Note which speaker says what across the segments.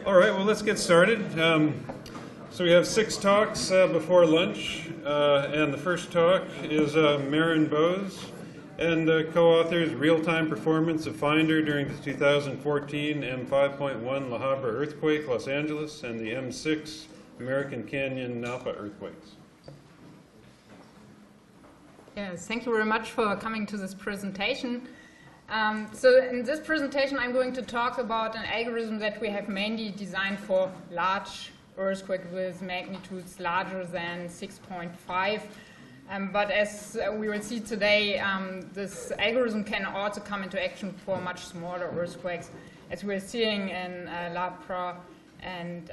Speaker 1: All right, well, let's get started. So we have 6 talks before lunch, and the first talk is Maren Bose and co-authors Real-Time Performance of FinDer during the 2014 M5.1 La Habra earthquake, Los Angeles, and the M6 American Canyon Napa earthquakes.
Speaker 2: Yes, thank you very much for coming to this presentation. So in this presentation I'm going to talk about an algorithm that we have mainly designed for large earthquakes with magnitudes larger than 6.5. But as we will see today, this algorithm can also come into action for much smaller earthquakes, as we're seeing in La Habra and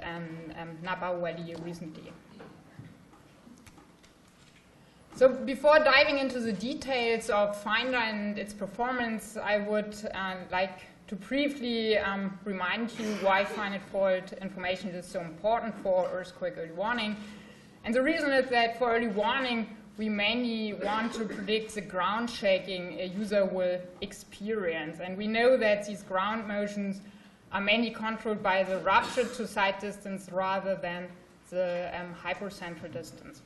Speaker 2: Napa Valley recently. So before diving into the details of FinDer and its performance, I would like to briefly remind you why finite fault information is so important for earthquake early warning. And the reason is that for early warning, we mainly want to predict the ground shaking a user will experience. And we know that these ground motions are mainly controlled by the rupture to site distance rather than the hypocentral distance.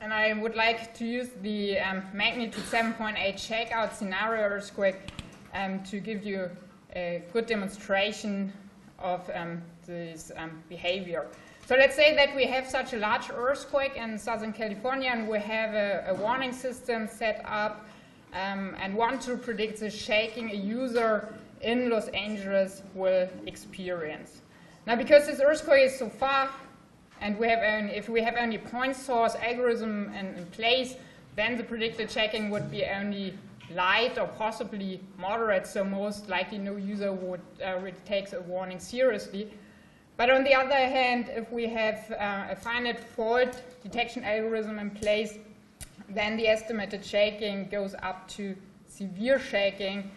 Speaker 2: And I would like to use the magnitude 7.8 shakeout scenario earthquake to give you a good demonstration of this behavior. So let's say that we have such a large earthquake in Southern California, and we have a warning system set up and want to predict the shaking a user in Los Angeles will experience. Now, because this earthquake is so far, and if we have only point source algorithm in place, then the predicted shaking would be only light or possibly moderate, so most likely no user would really take a warning seriously. But on the other hand, if we have a finite fault detection algorithm in place, then the estimated shaking goes up to severe shaking,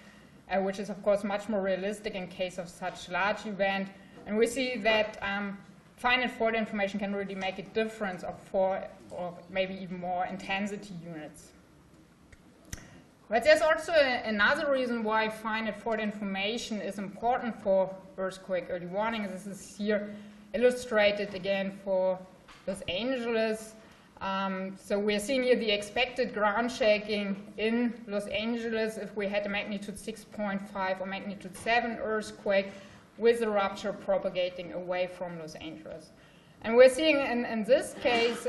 Speaker 2: which is of course much more realistic in case of such large event. And we see that finite fault information can really make a difference of 4 or maybe even more intensity units. But there's also another reason why finite fault information is important for earthquake early warning. This is here illustrated again for Los Angeles. So we're seeing here the expected ground shaking in Los Angeles if we had a magnitude 6.5 or magnitude 7 earthquake with the rupture propagating away from Los Angeles. And we're seeing in this case,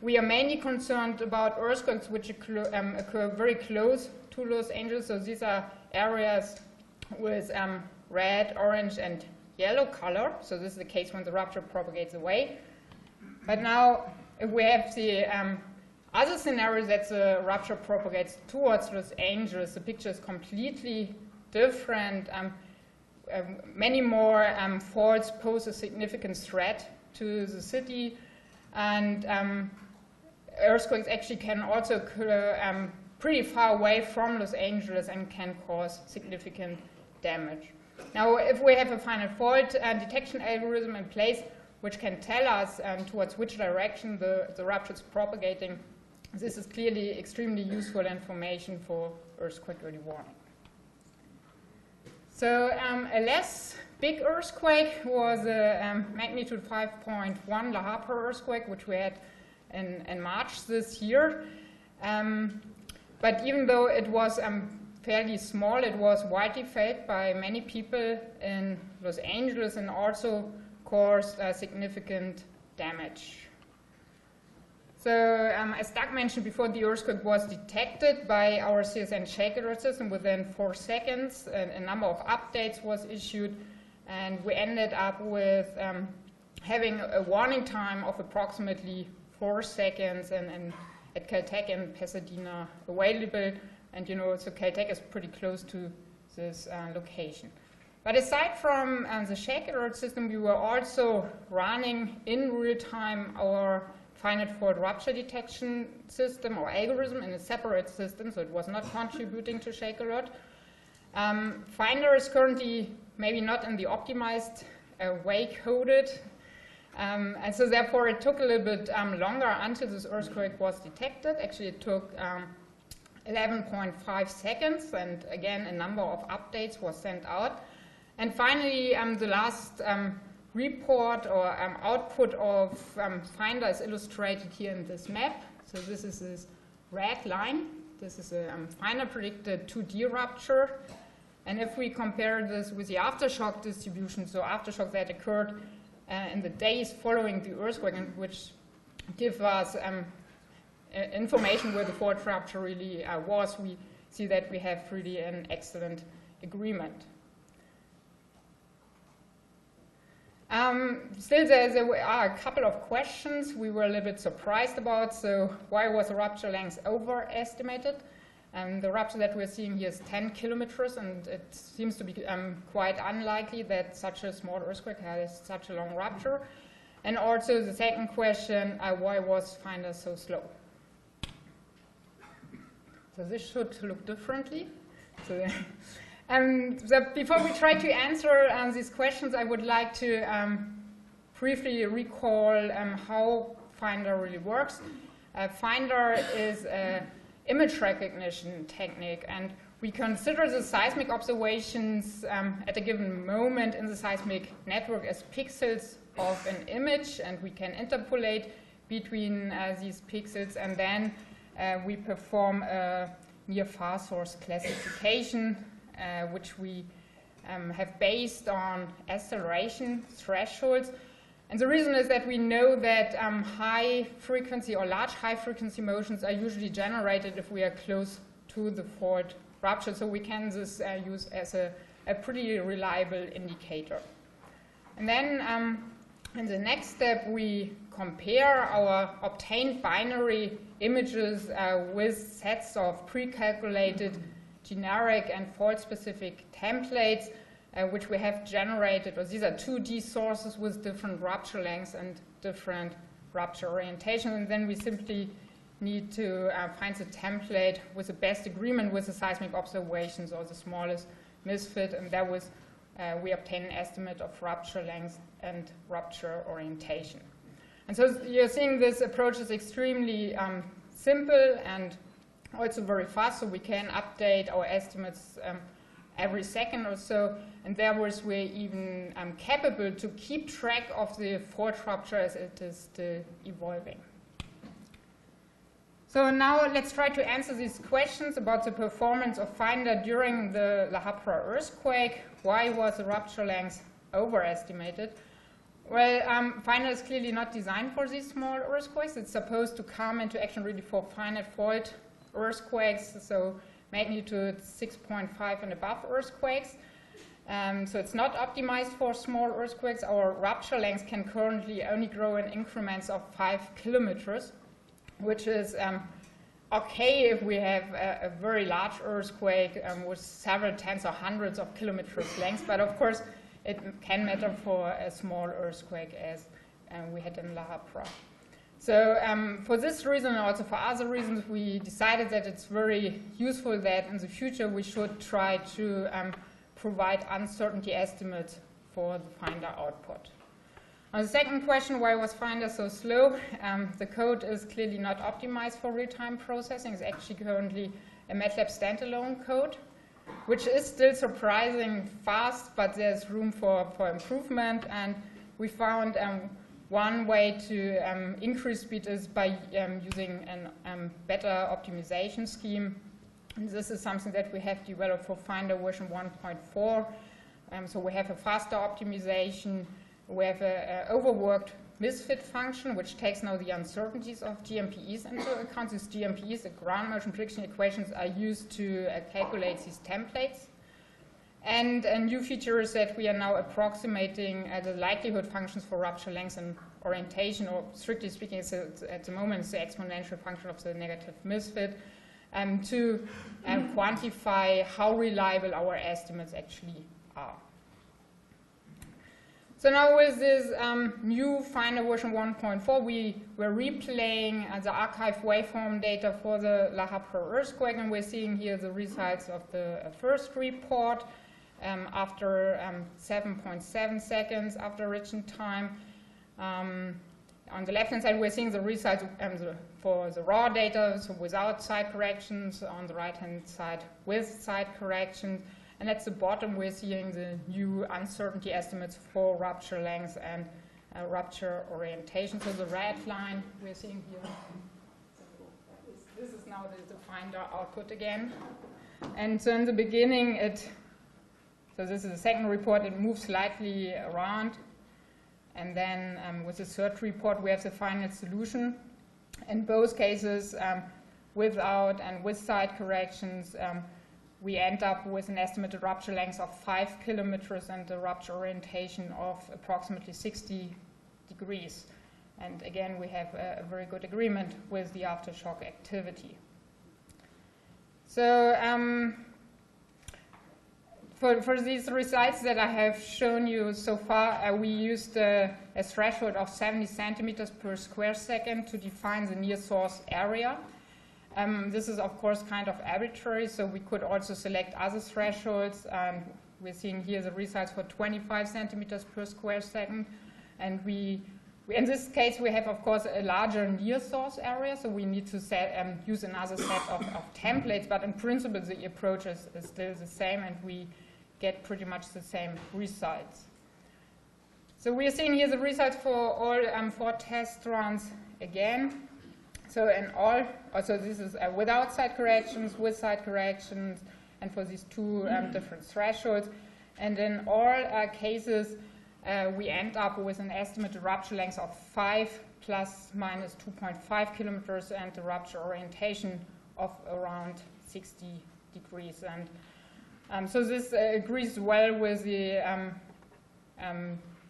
Speaker 2: we are mainly concerned about earthquakes which occur very close to Los Angeles. So these are areas with red, orange, and yellow color. So this is the case when the rupture propagates away. But now, if we have the other scenario that the rupture propagates towards Los Angeles, the picture is completely different. Many more faults pose a significant threat to the city, and earthquakes actually can also occur pretty far away from Los Angeles and can cause significant damage. Now, if we have a finite fault detection algorithm in place which can tell us towards which direction the rupture is propagating, this is clearly extremely useful information for earthquake early warning. So a less big earthquake was a magnitude 5.1 La Habra earthquake, which we had in March this year. But even though it was fairly small, it was widely felt by many people in Los Angeles and also caused significant damage. So as Doug mentioned before, the earthquake was detected by our CSN shake alert system within 4 seconds. A number of updates was issued, and we ended up with having a warning time of approximately 4 seconds and at Caltech and Pasadena available. And so Caltech is pretty close to this location. But aside from the shake alert system, we were also running in real time our finite fault rupture detection system or algorithm in a separate system, so it was not contributing to shake alert. FinDer is currently maybe not in the optimized way coded, and so therefore it took a little bit longer until this earthquake was detected. Actually, it took 11.5 seconds, and again, a number of updates was sent out. And finally, the last report or output of FinDer is illustrated here in this map. So this is this red line. This is a FinDer predicted 2D rupture. And if we compare this with the aftershock distribution, so aftershock that occurred in the days following the earthquake, and which give us information where the fault rupture really was, we see that we have really an excellent agreement. Still, there are a couple of questions we were a little bit surprised about. So why was the rupture length overestimated? The rupture that we're seeing here is 10 kilometers, and it seems to be quite unlikely that such a small earthquake has such a long rupture. And also the second question, why was FinDer so slow? So this should look differently. So, before we try to answer these questions, I would like to briefly recall how FinDer really works. FinDer is an image recognition technique, and we consider the seismic observations at a given moment in the seismic network as pixels of an image, and we can interpolate between these pixels, and then we perform a near-far source classification, which we have based on acceleration thresholds. And the reason is that we know that high frequency or large high frequency motions are usually generated if we are close to the fault rupture, so we can use as a pretty reliable indicator. And then in the next step, we compare our obtained binary images with sets of pre-calculated generic and fault-specific templates, which we have generated, or these are 2D sources with different rupture lengths and different rupture orientation, and then we simply need to find the template with the best agreement with the seismic observations or the smallest misfit, and that was we obtain an estimate of rupture length and rupture orientation. And so you're seeing this approach is extremely simple and also very fast, so we can update our estimates every second or so, and therefore we're even capable to keep track of the fault rupture as it is still evolving. So now let's try to answer these questions about the performance of FinDer during the Habra earthquake. Why was the rupture length overestimated? Well, FinDer is clearly not designed for these small earthquakes. It's supposed to come into action really for finite fault earthquakes, so magnitude 6.5 and above earthquakes. So it's not optimized for small earthquakes. Our rupture length can currently only grow in increments of 5 kilometers, which is okay if we have a very large earthquake with several tens or hundreds of kilometers length, but of course it can matter for a small earthquake as we had in La Habra. So for this reason and also for other reasons, we decided that it's very useful that in the future we should try to provide uncertainty estimates for the FinDer output. On the second question, why was FinDer so slow? The code is clearly not optimized for real-time processing. It's actually currently a MATLAB standalone code, which is still surprising fast, but there's room for improvement. And we found one way to increase speed is by using a better optimization scheme. And this is something that we have developed for FinDer version 1.4. So we have a faster optimization. We have an overworked misfit function, which takes now the uncertainties of GMPEs into account. These GMPEs, the ground motion prediction equations, are used to calculate these templates. And a new feature is that we are now approximating the likelihood functions for rupture length and orientation, or strictly speaking, at the moment it's the exponential function of the negative misfit, to quantify how reliable our estimates actually are. So now with this new FinDer version 1.4, we were replaying the archive waveform data for the La Habra earthquake, and we're seeing here the results of the first report after 7.7 seconds after origin time. On the left-hand side, we're seeing the results for the raw data, so without side corrections. On the right-hand side, with side corrections. And at the bottom, we're seeing the new uncertainty estimates for rupture length and rupture orientation. So the red line we're seeing here, this is now the FinDer output again. And so in the beginning, so this is the second report, it moves slightly around. And then with the third report, we have the final solution. In both cases, without and with side corrections, we end up with an estimated rupture length of 5 kilometers and a rupture orientation of approximately 60 degrees. And again, we have a very good agreement with the aftershock activity. So for these results that I have shown you so far, we used a threshold of 70 centimeters per square second to define the near source area. This is, of course, kind of arbitrary, so we could also select other thresholds. We're seeing here the results for 25 centimeters per square second. And in this case, we have, of course, a larger near source area, so we need to use another set of templates. But in principle, the approach is still the same, and we get pretty much the same results. So we are seeing here the results for all 4 test runs again. So in all, also this is without side corrections, with side corrections, and for these 2 different thresholds. And in all cases, we end up with an estimated rupture length of 5 plus minus 2.5 kilometers and a rupture orientation of around 60 degrees. And so this agrees well with the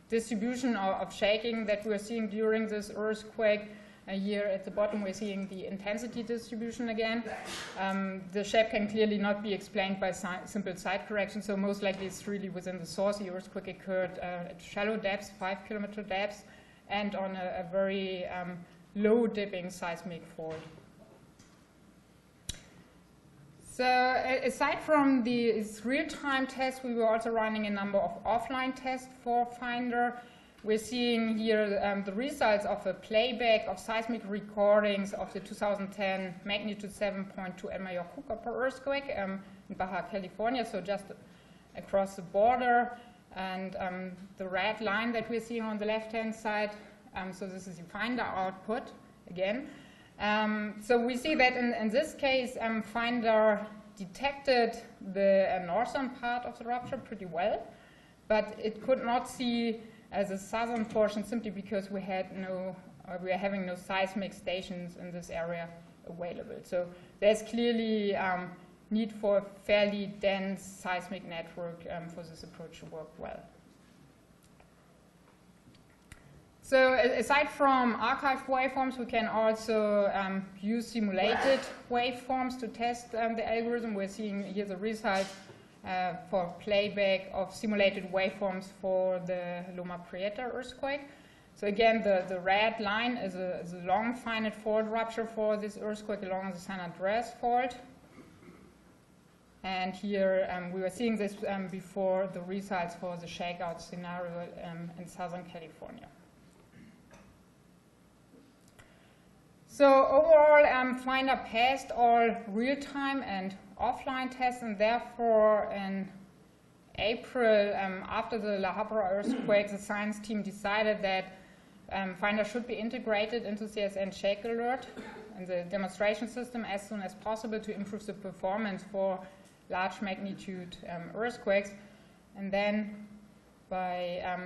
Speaker 2: distribution of shaking that we're seeing during this earthquake. Here at the bottom, we're seeing the intensity distribution again. The shape can clearly not be explained by simple side correction, so most likely it's really within the source. The earthquake occurred at shallow depths, 5 kilometer depths, and on a very low dipping seismic fault. So aside from these real-time tests, we were also running a number of offline tests for FinDer. We're seeing here the results of a playback of seismic recordings of the 2010 magnitude 7.2 El Mayor Cucapo earthquake in Baja California, so just across the border. And the red line that we're seeing on the left-hand side, so this is the FinDer output again. So we see that in this case, FinDer detected the northern part of the rupture pretty well, but it could not see as a southern portion simply because we are having no seismic stations in this area available. So there's clearly need for a fairly dense seismic network for this approach to work well. So aside from archived waveforms, we can also use simulated waveforms to test the algorithm. We're seeing here the results for playback of simulated waveforms for the Loma Prieta earthquake. So again, the red line is a long finite fault rupture for this earthquake along the San Andreas fault. And here we were seeing this before the results for the shakeout scenario in Southern California. So overall, FinDer passed all real-time and offline tests, and therefore in April, after the La Habra earthquake, the science team decided that FinDer should be integrated into CSN Shake Alert and the demonstration system as soon as possible to improve the performance for large magnitude earthquakes. And then by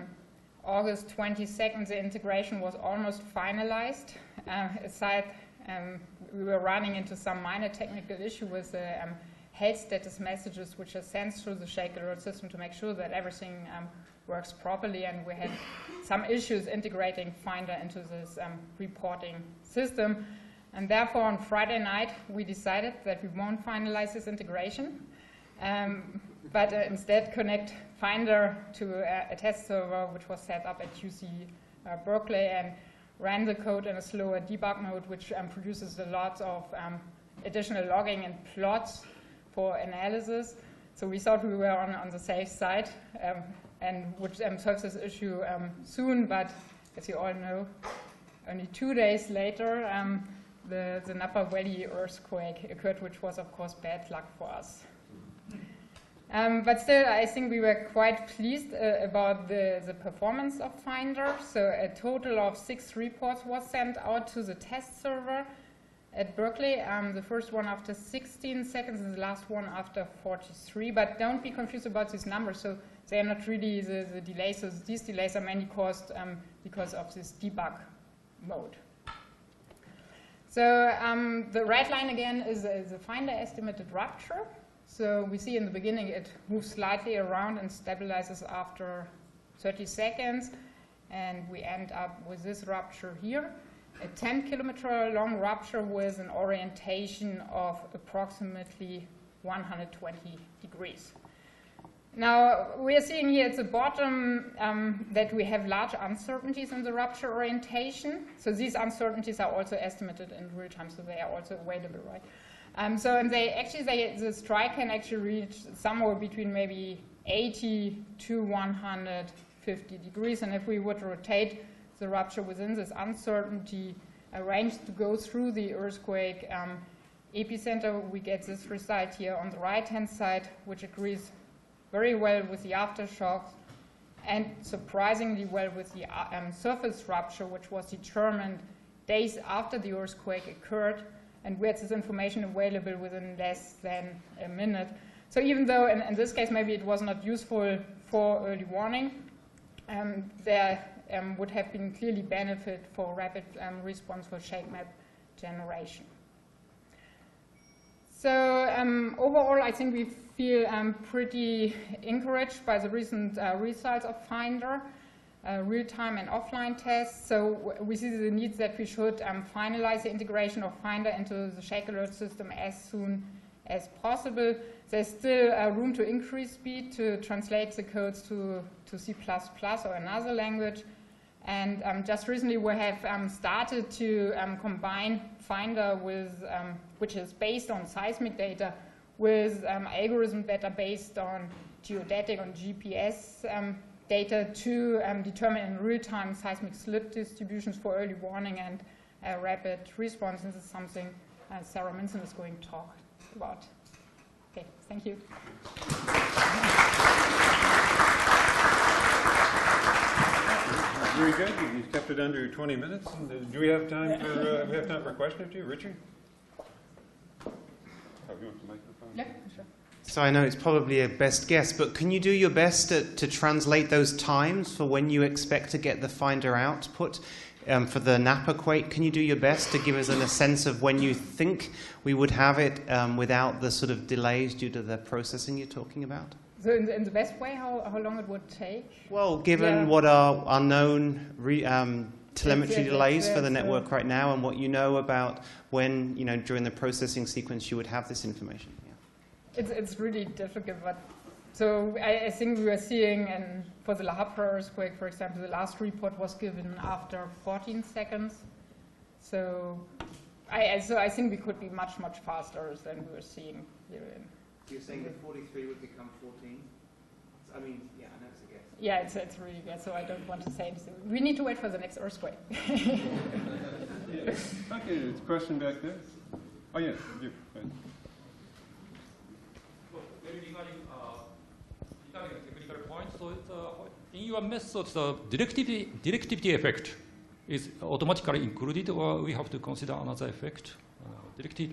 Speaker 2: August 22nd, the integration was almost finalized. We were running into some minor technical issue with the health status messages which are sent through the Shake Alert system to make sure that everything works properly, and we had some issues integrating FinDer into this reporting system. And therefore, on Friday night, we decided that we won't finalize this integration, but instead connect FinDer to a test server which was set up at UC Berkeley and ran the code in a slower debug mode, which produces a lot of additional logging and plots for analysis. So we thought we were on the safe side and would solve this issue soon, but as you all know, only 2 days later, the Napa Valley earthquake occurred, which was, of course, bad luck for us. But still, I think we were quite pleased about the performance of FinDer. So a total of 6 reports was sent out to the test server at Berkeley. The first one after 16 seconds and the last one after 43. But don't be confused about these numbers. So they are not really the delays. So these delays are mainly caused because of this debug mode. So the red line again is the FinDer estimated rupture. So we see in the beginning it moves slightly around and stabilizes after 30 seconds. And we end up with this rupture here, a 10-kilometer long rupture with an orientation of approximately 120 degrees. Now, we are seeing here at the bottom that we have large uncertainties in the rupture orientation. So these uncertainties are also estimated in real time, so they are also available, right? And the strike can actually reach somewhere between maybe 80 to 150 degrees. And if we would rotate the rupture within this uncertainty range to go through the earthquake epicenter, we get this result here on the right-hand side, which agrees very well with the aftershocks and surprisingly well with the surface rupture, which was determined days after the earthquake occurred. And we had this information available within less than a minute. So even though in this case maybe it was not useful for early warning, there would have been clearly benefit for rapid response for shake map generation. So overall, I think we feel pretty encouraged by the recent results of FinDer, real-time and offline tests. So we see the need that we should finalize the integration of FinDer into the shake alert system as soon as possible. There's still room to increase speed to translate the codes to C++ or another language. And just recently we have started to combine FinDer with, which is based on seismic data, with algorithms that are based on geodetic and GPS data to determine in real-time seismic slip distributions for early warning and rapid response. This is something Sarah Minson is going to talk about. Okay, thank you.
Speaker 1: Very good. You kept it under 20 minutes. Do we have time for a question or two, Richard? Oh, you want the microphone?
Speaker 2: Yeah, sure.
Speaker 3: So I know it's probably a best guess, but can you do your best to translate those times for when you expect to get the FinDer output for the Napa quake? Can you do your best to give us a sense of when you think we would have it without the sort of delays due to the processing you're talking about?
Speaker 2: So in the best way, how long it would take?
Speaker 3: Well, given what are unknown telemetry delays for the network right now and what you know about when, during the processing sequence you would have this information.
Speaker 2: It's really difficult, but so I think we were seeing, and for the Habra earthquake, for example, the last report was given after 14 seconds. So I think we could be much faster than we were seeing here.
Speaker 3: You're saying that 43 would become 14? I mean, yeah, I know it's a guess.
Speaker 2: Yeah, it's really good, so I don't want to say anything. We need to wait for the next earthquake.
Speaker 1: Okay, it's a question back there. Oh, yeah, you.
Speaker 4: Maybe regarding technical points, so in your method, the directivity effect is automatically included, or we have to consider another effect?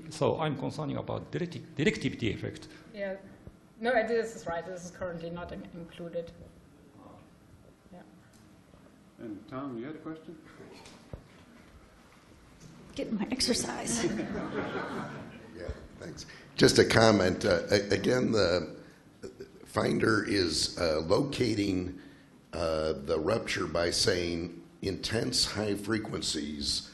Speaker 4: So I'm concerning about directivity effect.
Speaker 2: Yeah, no, this is right. This is currently not included. Yeah.
Speaker 1: And Tom, you had a question?
Speaker 5: Getting my exercise.
Speaker 6: Yeah, thanks. Just a comment. Again, the FinDer is locating the rupture by saying intense high frequencies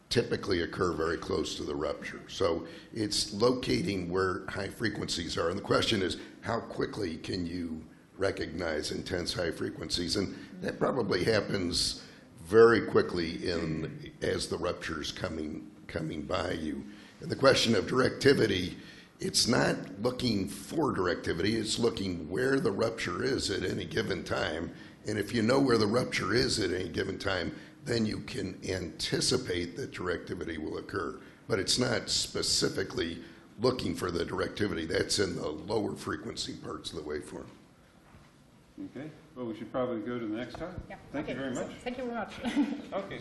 Speaker 6: typically occur very close to the rupture. So it's locating where high frequencies are. And the question is, how quickly can you recognize intense high frequencies? And that probably happens very quickly as the rupture's coming by you. And the question of directivity, it's not looking for directivity, it's looking where the rupture is at any given time. And if you know where the rupture is at any given time, then you can anticipate that directivity will occur. But it's not specifically looking for the directivity. That's in the lower frequency parts of the waveform.
Speaker 1: Okay. Well, we should probably go to the next talk.
Speaker 2: Yeah.
Speaker 1: Thank you
Speaker 2: Okay.
Speaker 1: very much.
Speaker 2: Thank you very much.
Speaker 1: Okay.